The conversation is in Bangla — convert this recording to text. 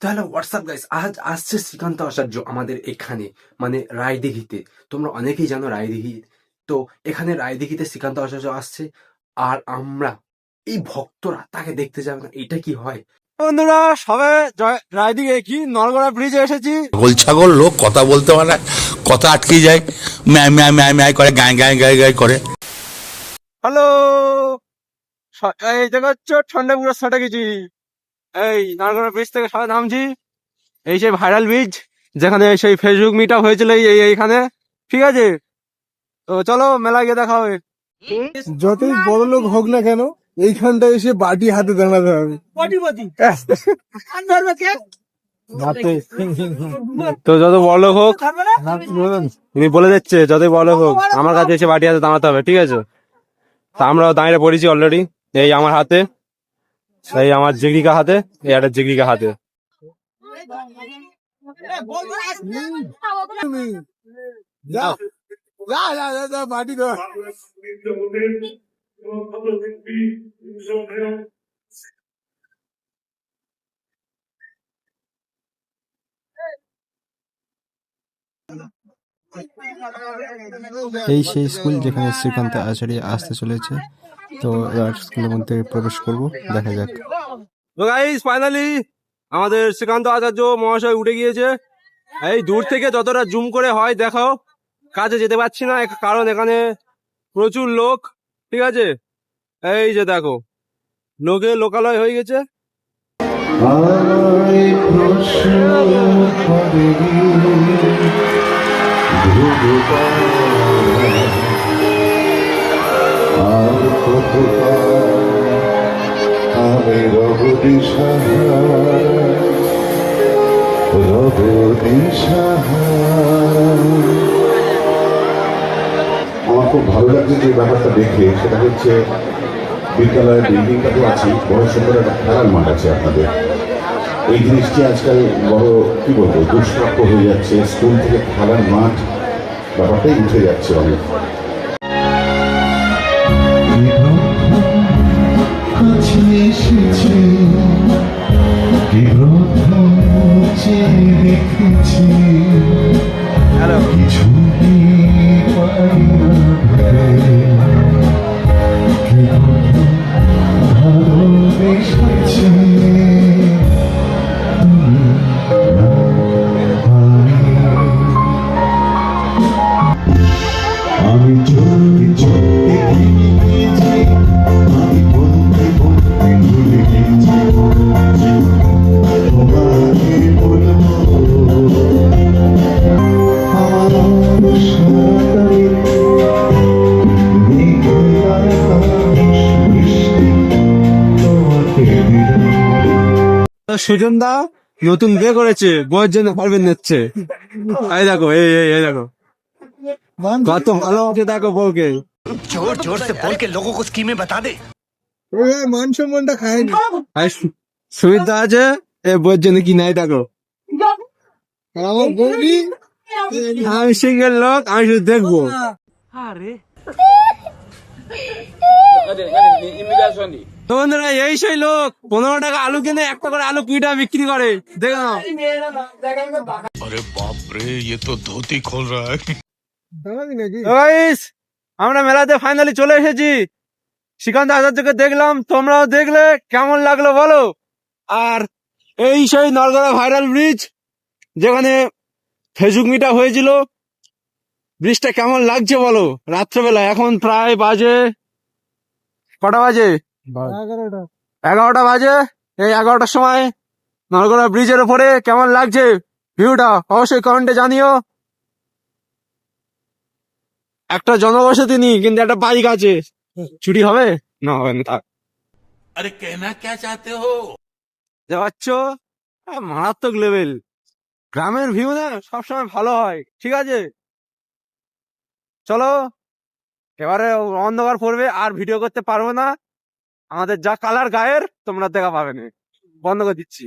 তাহলে হোয়াটসঅ্যাপ গাইস, আজ আসছে শ্রীকান্ত আচার্য আমাদের এখানে, মানে রায়দিঘিতে। তোমরা অনেকেই জানো রায়দিঘি, তো এখানে রায়দিঘিতে শ্রীকান্ত আচার্য আসছে। আর আমরা এই ভক্তরা তাকে দেখতে যাবে না, এটা কি হয়? বন্ধুরা সবে রায়দিঘি কি নলগড়া ব্রিজে এসেছি। ছাগল ছাগল লোক কথা বলতে পারে না, কথা আটকে যায়, ম্যায় ম্যায় ম্যায় ম্যায় করে, গায়ে গায়ে গায়ে গায়ে করে। হ্যালো, এই জায়গা হচ্ছে ঠান্ডাপুরা সাটা গেছি। এই নলগড়া ব্রিজ থেকে সবাই নামছি। এই সেই ভাইরাল ব্রিজ যেখানে সেই ফেসবুক মিট আপ হয়েছিল এইখানে, ঠিক আছে? তো চলো মেলা গিয়ে দেখা হবে। যতই বড় লোক হোক না কেন, এইখানটা এসে বাটি হাতে দাঁড়াতে হবে। তো যত বড় লোক হোক, উনি বলে দিচ্ছে যতই বড় লোক হোক আমার কাছে এসে বাটি হাতে দাঁড়াতে হবে, ঠিক আছে? তা আমরাও দাঁড়িয়ে পড়েছি অলরেডি। এই আমার হাতে, এই আমার জিগরিকা হাতে, এই একটা জিগরিকা হাতে। যা যা যা যা যা বাটি ধর। এই সেই স্কুল যেখানে শ্রীকান্ত আচার্য আসতে চলেছে। তো এবার স্কুলের মধ্যে প্রবেশ করব, দেখা যাক। তো গাইস ফাইনালি আমাদের শ্রীকান্ত আচার্য মহাশয় উঠে গিয়েছে। এই দূর থেকে যতটা জুম করে হয় দেখাও, কাছে যেতে পারছি না কারণ এখানে প্রচুর লোক, ঠিক আছে? এই যে দেখো, লোকে লোকালয় হয়ে গেছে। আমি রব আমার খুব ভালো লাগছে যে ব্যাপারটা দেখে, সেটা হচ্ছে বিদ্যালয়ের বিল্ডিংটা তো আছে, বড় সুন্দর একটা খেলার মাঠ আছে আপনাদের। এই জিনিসটি আজকাল বড় কি বলবো দুষ্প্রাপ্য হয়ে যাচ্ছে, স্কুল থেকে খেলার মাঠ ব্যাপারটাই উঠে যাচ্ছে অনেক। হ্যালো, আমি চলতে চলতে ভেঙে গিয়েছি, আমি বলতে বলতে ভুলে গিয়েছি, তোমাকে বলবো আমার সাঁতারে মেঘের আকাশ বৃষ্টি তোমাকে দিলাম। সুজন দা নতুন বিয়ে করেছে, বউয়ের জন্য পারবেন নিচ্ছে। এই দেখো, এই দেখো কত ভালো আছে, দেখো বউকে। जोर जोर से बोल के लोगों को स्कीमें बता दे। মান সম্মানটা খায়নি। সুবিধা আছে, এ বউয়ের জন্য কি নাই দেখো। আর আমার বৌদি আমি সিঙ্গেল লোক, আমি শুধু দেখবো। তো বন্ধুরা এই সেই লোক 15 টাকা আলু কিনে একটা করে আলু কুড়ি টাকা বিক্রি করে, দেখো না? अरे बाप रे, ये तो धोती खोल रहा है। দাঁড়াবি নাকি? গাইস আমরা মেলাতে ফাইনালি চলে এসেছি। শ্রীকান্ত আচার্যকে দেখলাম, তোমরাও দেখলে, কেমন লাগলো বলো? আর এই সেই নলগড়া ভাইরাল ব্রিজ যেখানে ফেসবুক মিট আপ হয়েছিল, ব্রিজটা কেমন লাগছে বলো রাত্রেবেলা? এখন প্রায় বাজে কটা বাজে? 11টা। 11টা বাজে। এই 11টার সময় নলগড়া ব্রিজের উপরে কেমন লাগছে ভিউটা অবশ্যই কমেন্টে জানিও। একটা জনবসতি নেই কিন্তু একটা বাইক আছে, চুরি হবে না? হবে না, থাক। अरे कहना क्या चाहते हो? পাচ্ছ মারাত্মক লেভেল। গ্রামের ভিউ না সবসময় ভালো হয়, ঠিক আছে? চলো এবারে অন্ধকার পড়বে, আর ভিডিও করতে পারবো না। আমাদের যা কালার গায়ের তোমরা দেখা পাবে না, বন্ধ করে দিচ্ছি।